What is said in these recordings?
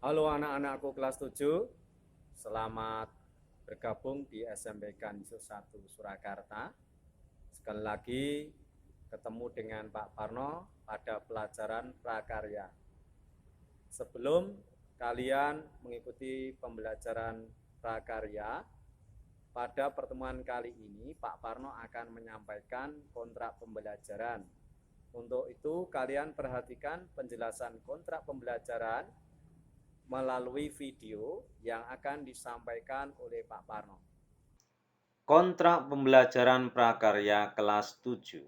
Halo anak-anakku kelas 7, selamat bergabung di SMP Ganjur 1 Surakarta. Sekali lagi ketemu dengan Pak Parno pada pelajaran prakarya. Sebelum kalian mengikuti pembelajaran prakarya, pada pertemuan kali ini Pak Parno akan menyampaikan kontrak pembelajaran. Untuk itu kalian perhatikan penjelasan kontrak pembelajaran melalui video yang akan disampaikan oleh Pak Parno. Kontrak pembelajaran prakarya kelas 7.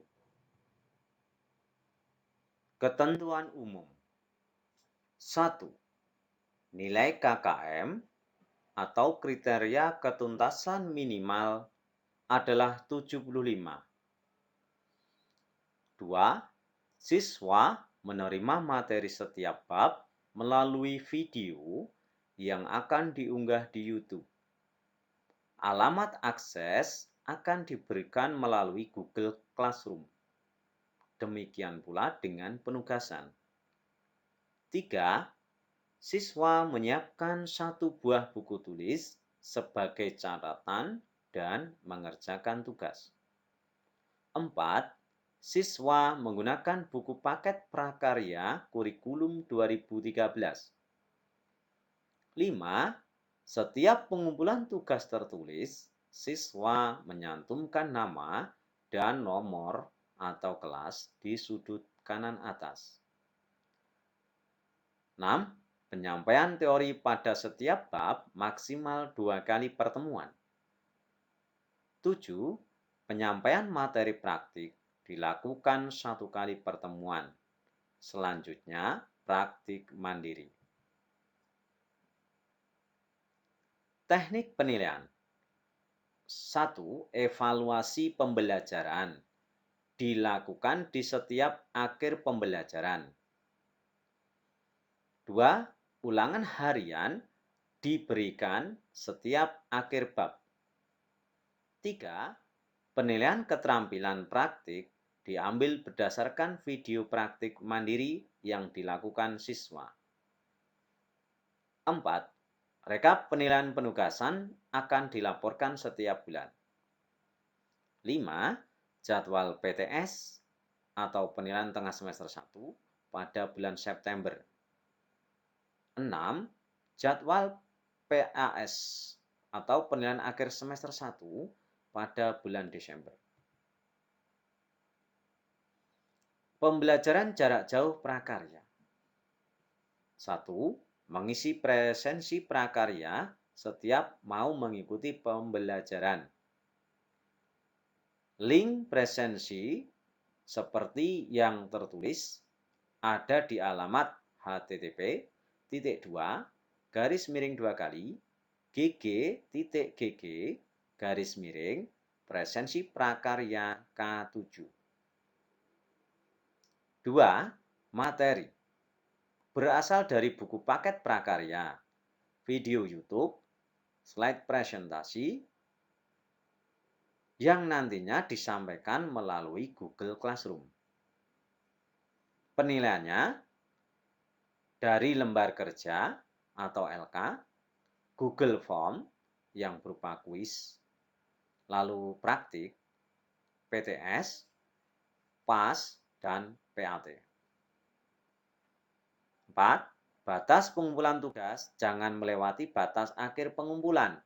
Ketentuan umum. 1. Nilai KKM atau kriteria ketuntasan minimal adalah 75. 2. Siswa menerima materi setiap bab melalui video yang akan diunggah di YouTube. Alamat akses akan diberikan melalui Google Classroom. Demikian pula dengan penugasan. 3. Siswa menyiapkan 1 buah buku tulis sebagai catatan dan mengerjakan tugas. 4. Siswa menggunakan buku paket prakarya kurikulum 2013. 5. Setiap pengumpulan tugas tertulis, siswa menyantumkan nama dan nomor atau kelas di sudut kanan atas. 6. Penyampaian teori pada setiap bab maksimal 2 kali pertemuan. 7. Penyampaian materi praktik dilakukan 1 kali pertemuan. Selanjutnya, praktik mandiri. Teknik penilaian. 1. Evaluasi pembelajaran dilakukan di setiap akhir pembelajaran. 2. Ulangan harian diberikan setiap akhir bab. 3. Penilaian keterampilan praktik diambil berdasarkan video praktik mandiri yang dilakukan siswa. 4. Rekap penilaian penugasan akan dilaporkan setiap bulan. 5. Jadwal PTS atau penilaian tengah semester 1 pada bulan September. 6. Jadwal PAS atau penilaian akhir semester 1 pada bulan Desember. Pembelajaran jarak jauh prakarya. 1. Mengisi presensi prakarya setiap mau mengikuti pembelajaran. Link presensi seperti yang tertulis ada di alamat http://gg.gg/presensi prakarya K7. 2. Materi berasal dari buku paket prakarya, video YouTube, slide presentasi, yang nantinya disampaikan melalui Google Classroom. Penilaiannya dari lembar kerja atau LK, Google Form yang berupa kuis, lalu praktik, PTS, PAS, dan PAT. 4. Batas pengumpulan tugas jangan melewati batas akhir pengumpulan.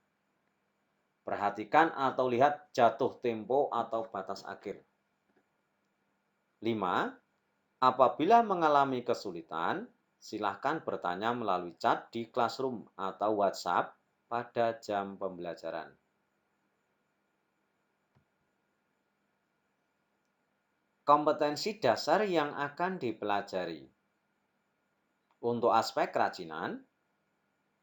Perhatikan atau lihat jatuh tempo atau batas akhir. 5. Apabila mengalami kesulitan, silakan bertanya melalui chat di Classroom atau WhatsApp pada jam pembelajaran. Kompetensi dasar yang akan dipelajari. Untuk aspek kerajinan,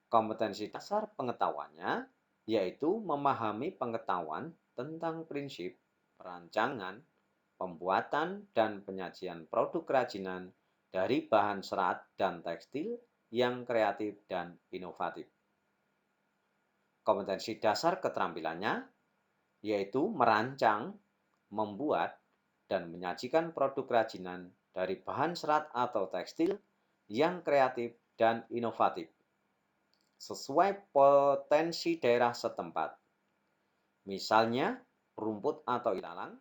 kompetensi dasar pengetahuannya yaitu memahami pengetahuan tentang prinsip, perancangan, pembuatan, dan penyajian produk kerajinan dari bahan serat dan tekstil yang kreatif dan inovatif. Kompetensi dasar keterampilannya yaitu merancang, membuat, dan menyajikan produk kerajinan dari bahan serat atau tekstil yang kreatif dan inovatif. sesuai potensi daerah setempat. Misalnya, rumput atau ilalang,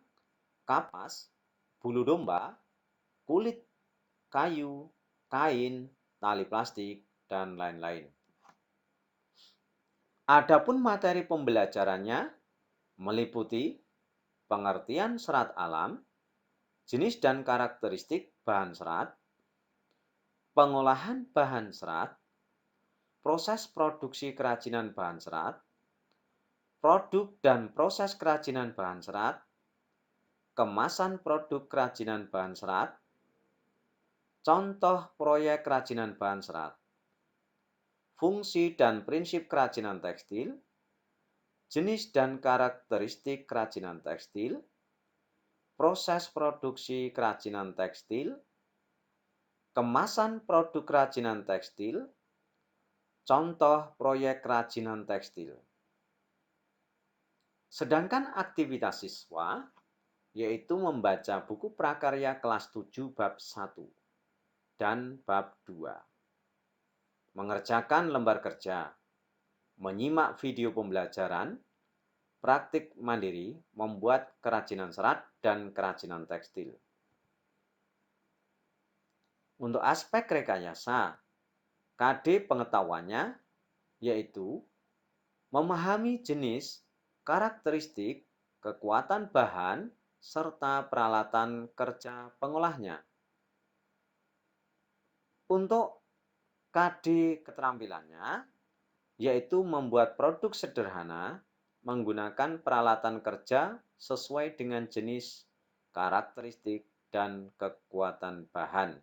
kapas, bulu domba, kulit, kayu, kain, tali plastik, dan lain-lain. Adapun materi pembelajarannya meliputi pengertian serat alam, jenis dan karakteristik bahan serat, pengolahan bahan serat, proses produksi kerajinan bahan serat, produk dan proses kerajinan bahan serat, kemasan produk kerajinan bahan serat, contoh proyek kerajinan bahan serat, fungsi dan prinsip kerajinan tekstil, jenis dan karakteristik kerajinan tekstil, proses produksi kerajinan tekstil, kemasan produk kerajinan tekstil, contoh proyek kerajinan tekstil. Sedangkan aktivitas siswa yaitu membaca buku prakarya kelas 7 bab 1 dan bab 2. Mengerjakan lembar kerja, menyimak video pembelajaran, praktik mandiri, membuat kerajinan serat dan kerajinan tekstil. Untuk aspek rekayasa, KD pengetahuannya yaitu memahami jenis, karakteristik, kekuatan bahan, serta peralatan kerja pengolahnya. Untuk KD keterampilannya yaitu membuat produk sederhana menggunakan peralatan kerja sesuai dengan jenis, karakteristik, dan kekuatan bahan.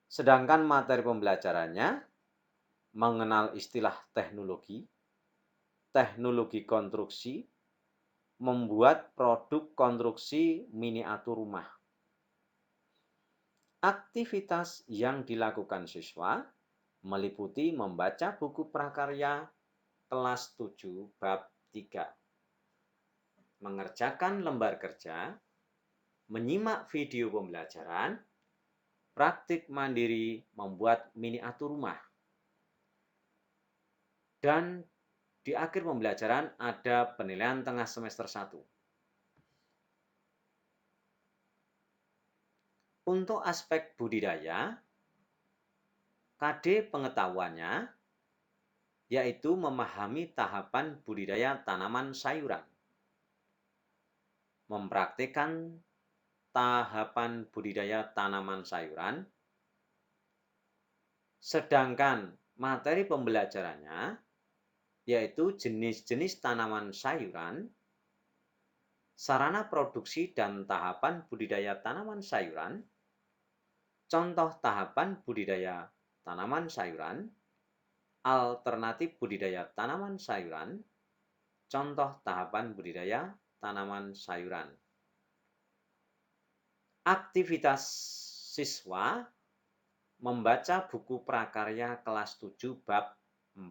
Sedangkan materi pembelajarannya mengenal istilah teknologi, teknologi konstruksi, membuat produk konstruksi miniatur rumah. Aktivitas yang dilakukan siswa meliputi membaca buku prakarya kelas 7 bab 3, mengerjakan lembar kerja, menyimak video pembelajaran, praktik mandiri membuat miniatur rumah. Dan di akhir pembelajaran ada penilaian tengah semester 1. Untuk aspek budidaya, KD pengetahuannya yaitu memahami tahapan budidaya tanaman sayuran, mempraktikkan tahapan budidaya tanaman sayuran, sedangkan materi pembelajarannya yaitu jenis-jenis tanaman sayuran, sarana produksi dan tahapan budidaya tanaman sayuran, contoh tahapan budidaya tanaman sayuran, alternatif budidaya tanaman sayuran, contoh tahapan budidaya tanaman sayuran. Aktivitas siswa membaca buku prakarya kelas 7 bab 4,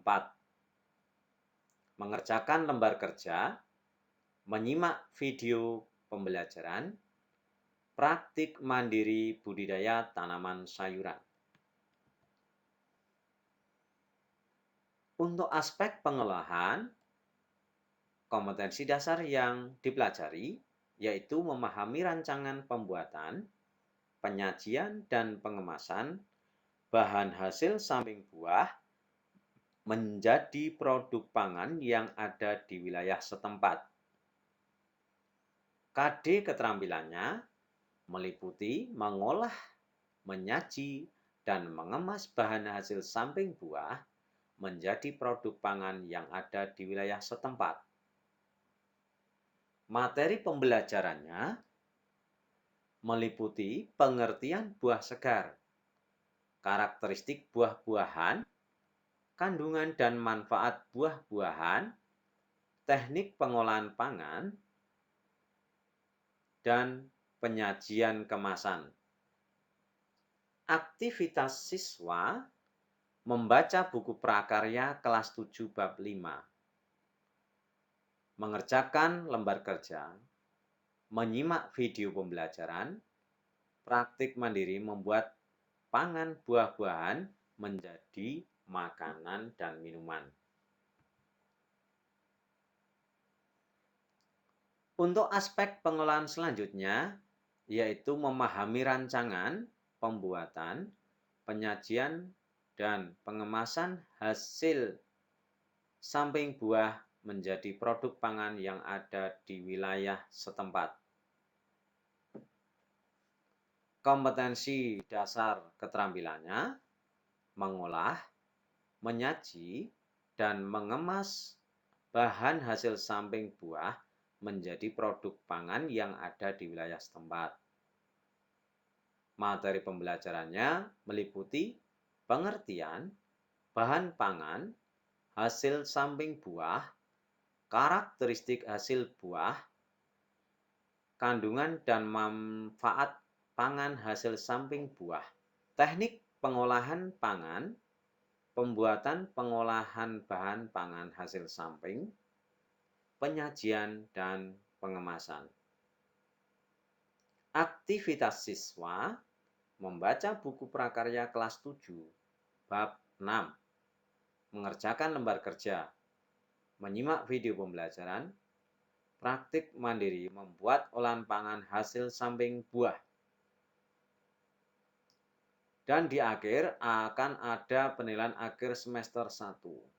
mengerjakan lembar kerja, menyimak video pembelajaran, praktik mandiri budidaya tanaman sayuran. Untuk aspek pengolahan, kompetensi dasar yang dipelajari yaitu memahami rancangan pembuatan, penyajian, dan pengemasan bahan hasil samping buah menjadi produk pangan yang ada di wilayah setempat. KD keterampilannya meliputi mengolah, menyaji, dan mengemas bahan hasil samping buah menjadi produk pangan yang ada di wilayah setempat. Materi pembelajarannya meliputi pengertian buah segar, karakteristik buah-buahan, kandungan dan manfaat buah-buahan, teknik pengolahan pangan, dan penyajian kemasan. Aktivitas siswa membaca buku prakarya kelas 7 bab 5, mengerjakan lembar kerja, menyimak video pembelajaran, praktik mandiri membuat pangan buah-buahan menjadi makanan dan minuman. Untuk aspek pengolahan selanjutnya, yaitu memahami rancangan, pembuatan, penyajian, dan pengemasan hasil samping buah menjadi produk pangan yang ada di wilayah setempat. Kompetensi dasar keterampilannya, mengolah, menyaji, dan mengemas bahan hasil samping buah menjadi produk pangan yang ada di wilayah setempat. Materi pembelajarannya meliputi pengertian, bahan pangan, hasil samping buah, karakteristik hasil buah, kandungan dan manfaat pangan hasil samping buah, teknik pengolahan pangan, pembuatan pengolahan bahan pangan hasil samping, penyajian, dan pengemasan. Aktivitas siswa membaca buku prakarya kelas 7, bab 6, mengerjakan lembar kerja, menyimak video pembelajaran, praktik mandiri membuat olahan pangan hasil samping buah. Dan di akhir akan ada penilaian akhir semester 1.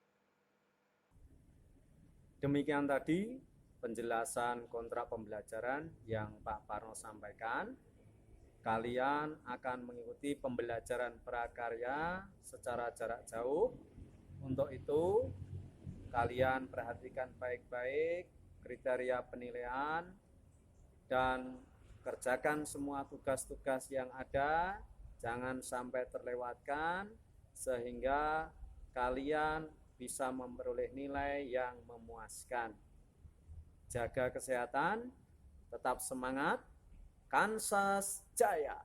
Demikian tadi penjelasan kontrak pembelajaran yang Pak Parno sampaikan. Kalian akan mengikuti pembelajaran prakarya secara jarak jauh. Untuk itu, kalian perhatikan baik-baik kriteria penilaian dan kerjakan semua tugas-tugas yang ada. Jangan sampai terlewatkan sehingga kalian bisa memperoleh nilai yang memuaskan. Jaga kesehatan, tetap semangat, Kansas Jaya!